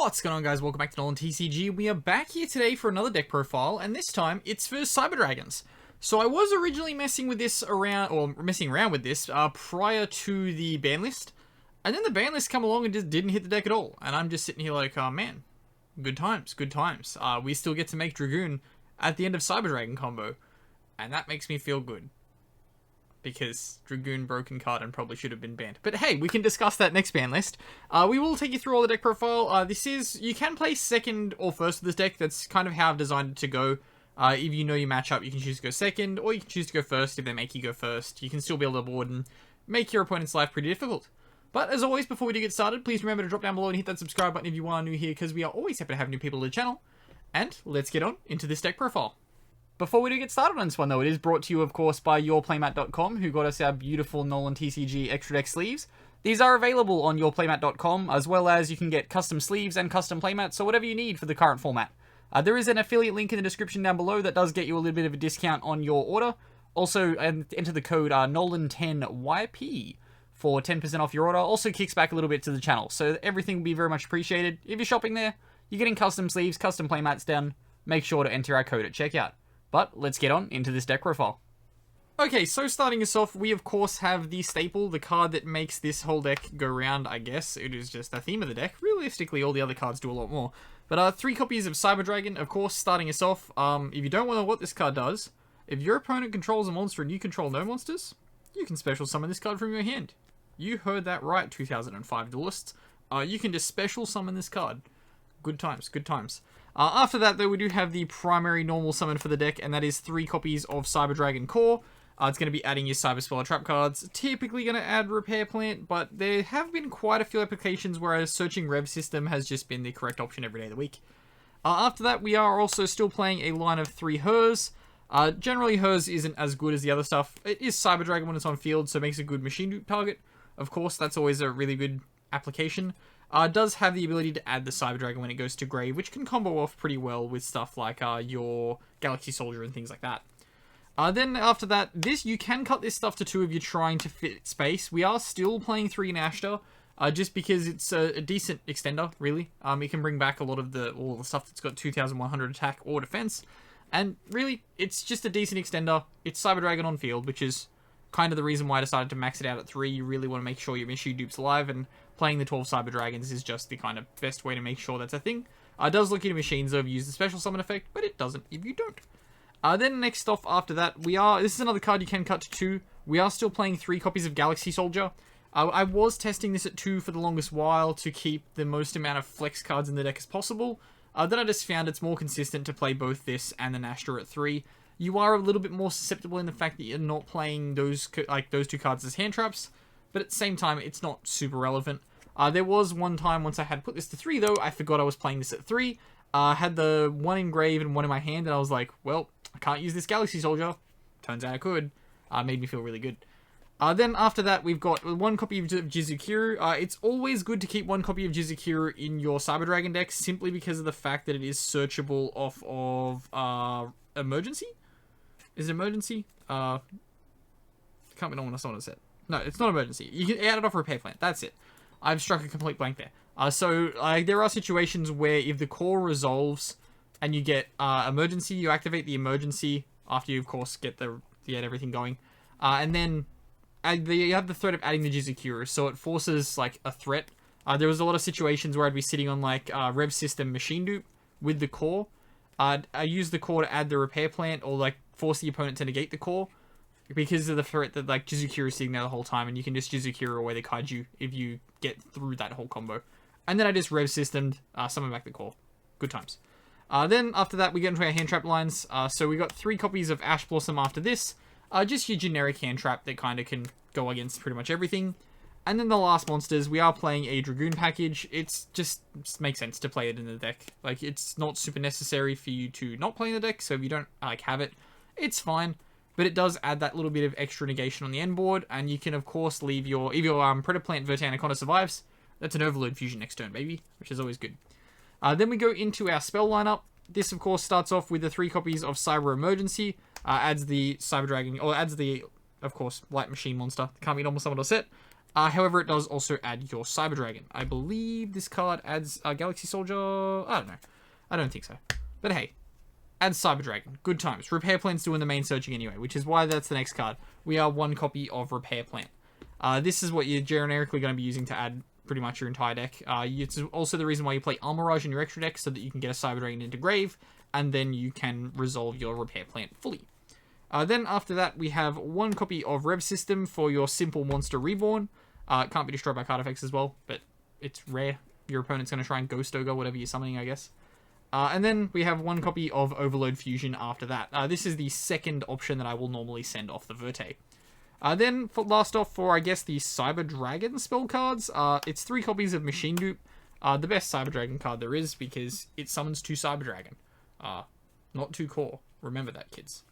What's going on, guys? Welcome back to NolanTCG. We are back here today for another deck profile, and this time it's for Cyber Dragons. So I was originally messing with this around, or messing around with this prior to the ban list, and then the ban list come along and just didn't hit the deck at all. And I'm just sitting here like, oh man, good times, good times. We still get to make Dragoon at the end of Cyber Dragon combo, and that makes me feel good. Because Dragoon broken card and probably should have been banned. But hey, we can discuss that next ban list. We will take you through all the deck profile. You can play second or first with this deck. That's kind of how I've designed it to go. If you know your matchup, you can choose to go second, or you can choose to go first if they make you go first. You can still be able to board and make your opponent's life pretty difficult. But as always, before we do get started, please remember to drop down below and hit that subscribe button if you are new here, because we are always happy to have new people to the channel. And let's get on into this deck profile. Before we do get started on this one, though, it is brought to you, of course, by yourplaymat.com, who got us our beautiful NolanTCG extra deck sleeves. These are available on yourplaymat.com, as well as you can get custom sleeves and custom playmats, so whatever you need for the current format. There is an affiliate link in the description down below that does get you a little bit of a discount on your order. Also, enter the code NOLAN10YP for 10% off your order. Also kicks back a little bit to the channel, so everything will be very much appreciated. If you're shopping there, you're getting custom sleeves, custom playmats done. Make sure to enter our code at checkout. But let's get on into this deck profile. Okay, so starting us off, we of course have the staple, the card that makes this whole deck go round, I guess. It is just the theme of the deck. Realistically, all the other cards do a lot more. But 3 copies of Cyber Dragon, of course, starting us off. If you don't know what this card does, if your opponent controls a monster and you control no monsters, you can special summon this card from your hand. You heard that right, 2005 duelists. You can just special summon this card. Good times, good times. After that, though, we do have the primary normal summon for the deck, and that is 3 copies of Cyber Dragon Core. It's going to be adding your Cyber Spell trap cards. Typically going to add Repair Plant, but there have been quite a few applications where a searching Rev system has just been the correct option every day of the week. After that, we are also still playing a line of 3 Hers. Generally, Hers isn't as good as the other stuff. It is Cyber Dragon when it's on field, so it makes a good machine dupe target. Of course, that's always a really good application. Does have the ability to add the Cyber Dragon when it goes to grave, which can combo off pretty well with stuff like your Galaxy Soldier and things like that. Then after that, you can cut this stuff to 2 if you're trying to fit space. We are still playing 3 in Ashtar, just because it's a decent extender, really. It can bring back all the stuff that's got 2,100 attack or defense, and really, it's just a decent extender. It's Cyber Dragon on field, which is kind of the reason why I decided to max it out at 3. You really want to make sure your machine dupe's alive, and playing the 12 Cyber Dragons is just the kind of best way to make sure that's a thing. It does look at your machines though if you use the special summon effect, but it doesn't if you don't. Then next off after that, this is another card you can cut to 2. We are still playing 3 copies of Galaxy Soldier. I was testing this at 2 for the longest while to keep the most amount of flex cards in the deck as possible. Then I just found it's more consistent to play both this and the Nashtor at 3. You are a little bit more susceptible in the fact that you're not playing those 2 cards as hand traps, but at the same time, it's not super relevant. There was one time once I had put this to 3, though, I forgot I was playing this at 3. I had the 1 in grave and 1 in my hand, and I was like, well, I can't use this Galaxy Soldier. Turns out I could. Made me feel really good. Then after that, we've got 1 copy of Jizukiru. It's always good to keep 1 copy of Jizukiru in your Cyber Dragon deck, simply because of the fact that it is searchable off of Emergency? Is it Emergency? Can't be known when someone has said. No, it's not Emergency. You can add it off Repair Plant. That's it. I've struck a complete blank there. So there are situations where if the core resolves and you get Emergency, you activate the Emergency after you, of course, get everything going. And then you have the threat of adding the Jizukiru, so it forces, like, a threat. There was a lot of situations where I'd be sitting on, like, Rev System Machine Dupe with the core. I use the core to add the Repair Plant or, like, force the opponent to negate the core, because of the threat that, like, Jizukiru is sitting there the whole time, and you can just Jizukiru away the kaiju if you get through that whole combo. And then I just Rev Systemed, summon back the core. Good times. Then after that, we get into our hand trap lines. So we got 3 copies of Ash Blossom after this. Just your generic hand trap that kind of can go against pretty much everything. And then the last monsters, we are playing a Dragoon package. It makes sense to play it in the deck. Like, it's not super necessary for you to not play in the deck, so if you don't, like, have it, it's fine. But it does add that little bit of extra negation on the end board, and you can, of course, leave your... If your Predator Plant Vertanaconda survives, that's an Overload Fusion next turn, baby, which is always good. Then we go into our spell lineup. This, of course, starts off with the 3 copies of Cyber Emergency. Adds the Cyber Dragon... Or adds the, of course, Light Machine monster. Can't be normal summon or set. However, it does also add your Cyber Dragon. I believe this card adds Galaxy Soldier. I don't know. I don't think so. But hey, adds Cyber Dragon. Good times. Repair Plant's doing the main searching anyway, which is why that's the next card. We are 1 copy of Repair Plant. This is what you're generically going to be using to add pretty much your entire deck. It's also the reason why you play Armorage in your extra deck, so that you can get a Cyber Dragon into grave, and then you can resolve your Repair Plant fully. Then after that, we have 1 copy of Rev System for your simple monster reborn. It can't be destroyed by card effects as well, but it's rare. Your opponent's going to try and Ghost Ogre whatever you're summoning, I guess. And then we have 1 copy of Overload Fusion after that. This is the second option that I will normally send off the Verte. Then, last off for, I guess, the Cyber Dragon spell cards, it's 3 copies of Machine Dupe. The best Cyber Dragon card there is, because it summons 2 Cyber Dragon. Not 2 core. Remember that, kids.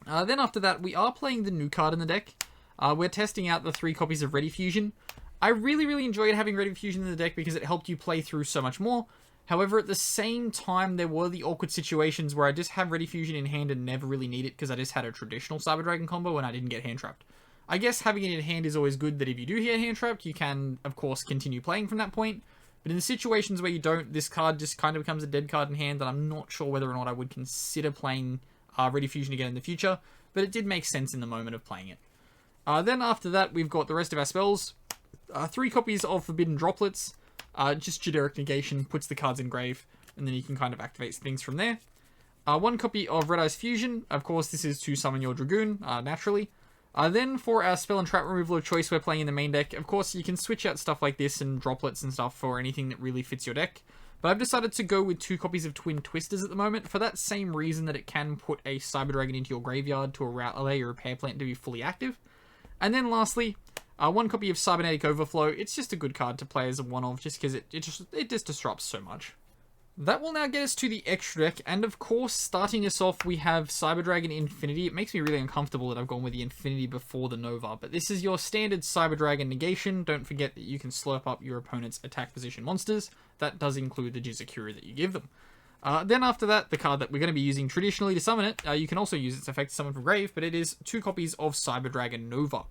Then after that, we are playing the new card in the deck. We're testing out the 3 copies of Ready Fusion. I really enjoyed having Ready Fusion in the deck because it helped you play through so much more. However, at the same time, there were the awkward situations where I just have Ready Fusion in hand and never really need it because I just had a traditional Cyber Dragon combo and I didn't get hand trapped. I guess having it in hand is always good, that if you do get hand trapped, you can, of course, continue playing from that point. But in the situations where you don't, this card just kind of becomes a dead card in hand, and I'm not sure whether or not I would consider playing Ready Fusion again in the future, but it did make sense in the moment of playing it. Then after that, we've got the rest of our spells. 3 copies of Forbidden Droplets. Just generic negation, puts the cards in grave, and then you can kind of activate things from there. 1 copy of Red Eyes Fusion. Of course, this is to summon your Dragoon, naturally. Then for our spell and trap removal of choice we're playing in the main deck, of course, you can switch out stuff like this and droplets and stuff for anything that really fits your deck. But I've decided to go with 2 copies of Twin Twisters at the moment, for that same reason that it can put a Cyber Dragon into your graveyard to allow your Repair Plant to be fully active. And then lastly, 1 copy of Cybernetic Overflow. It's just a good card to play as a one-of, just because it just disrupts so much. That will now get us to the extra deck, and of course, starting us off, we have Cyber Dragon Infinity. It makes me really uncomfortable that I've gone with the Infinity before the Nova, but this is your standard Cyber Dragon negation. Don't forget that you can slurp up your opponent's attack position monsters. That does include the Jizakura that you give them. Then after that, the card that we're going to be using traditionally to summon it, you can also use its effect to summon from grave, but it is 2 copies of Cyber Dragon Nova.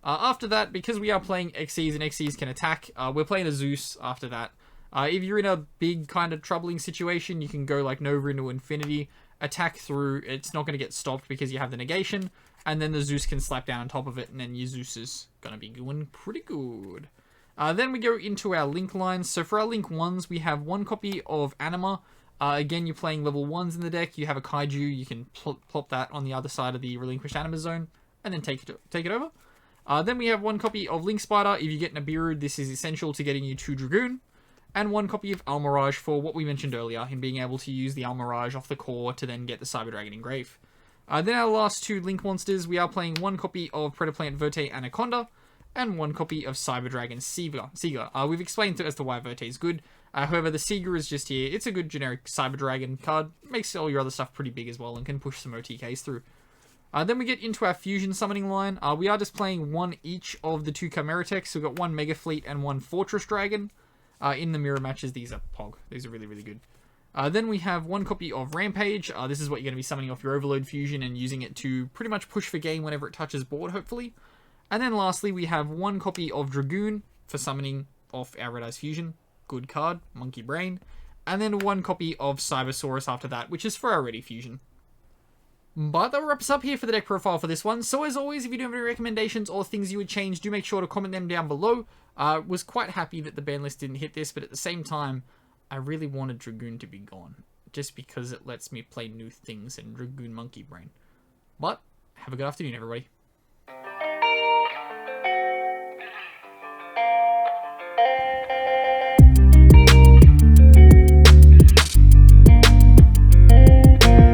After that, because we are playing Xyz and Xyz can attack, we're playing a Zeus after that. If you're in a big kind of troubling situation, you can go like Nova into Infinity, attack through, it's not going to get stopped because you have the negation, and then the Zeus can slap down on top of it, and then your Zeus is going to be doing pretty good. Then we go into our Link lines. So for our Link 1s, we have 1 copy of Anima. Again, you're playing level 1s in the deck, you have a Kaiju, you can plop that on the other side of the Relinquished Anima zone, and then take it over. Then we have 1 copy of Link Spider. If you get Nibiru, this is essential to getting you 2 Dragoon. And 1 copy of Almirage for what we mentioned earlier, in being able to use the Almirage off the core to then get the Cyber Dragon in grave. Then our last 2 Link monsters, we are playing 1 copy of Predaplant Verte Anaconda, and 1 copy of Cyber Dragon Seeger. We've explained as to why Verte is good. However, the Seeger is just here. It's a good generic Cyber Dragon card. Makes all your other stuff pretty big as well, and can push some OTKs through. Then we get into our Fusion Summoning line. We are just playing 1 each of the 2 Chimera Techs. So we've got 1 Mega Fleet and 1 Fortress Dragon. In the mirror matches, these are Pog. These are really good. Then we have 1 copy of Rampage. This is what you're going to be summoning off your Overload Fusion and using it to pretty much push for game whenever it touches board, hopefully. And then lastly, we have 1 copy of Dragoon for summoning off our Red Eyes Fusion. Good card, Monkey Brain. And then 1 copy of Cybersaurus after that, which is for our Ready Fusion. But that wraps up here for the deck profile for this one. So as always, if you do have any recommendations or things you would change, do make sure to comment them down below. Was quite happy that the ban list didn't hit this, but at the same time, I really wanted Dragoon to be gone. Just because it lets me play new things in Dragoon Monkey Brain. But, have a good afternoon, everybody.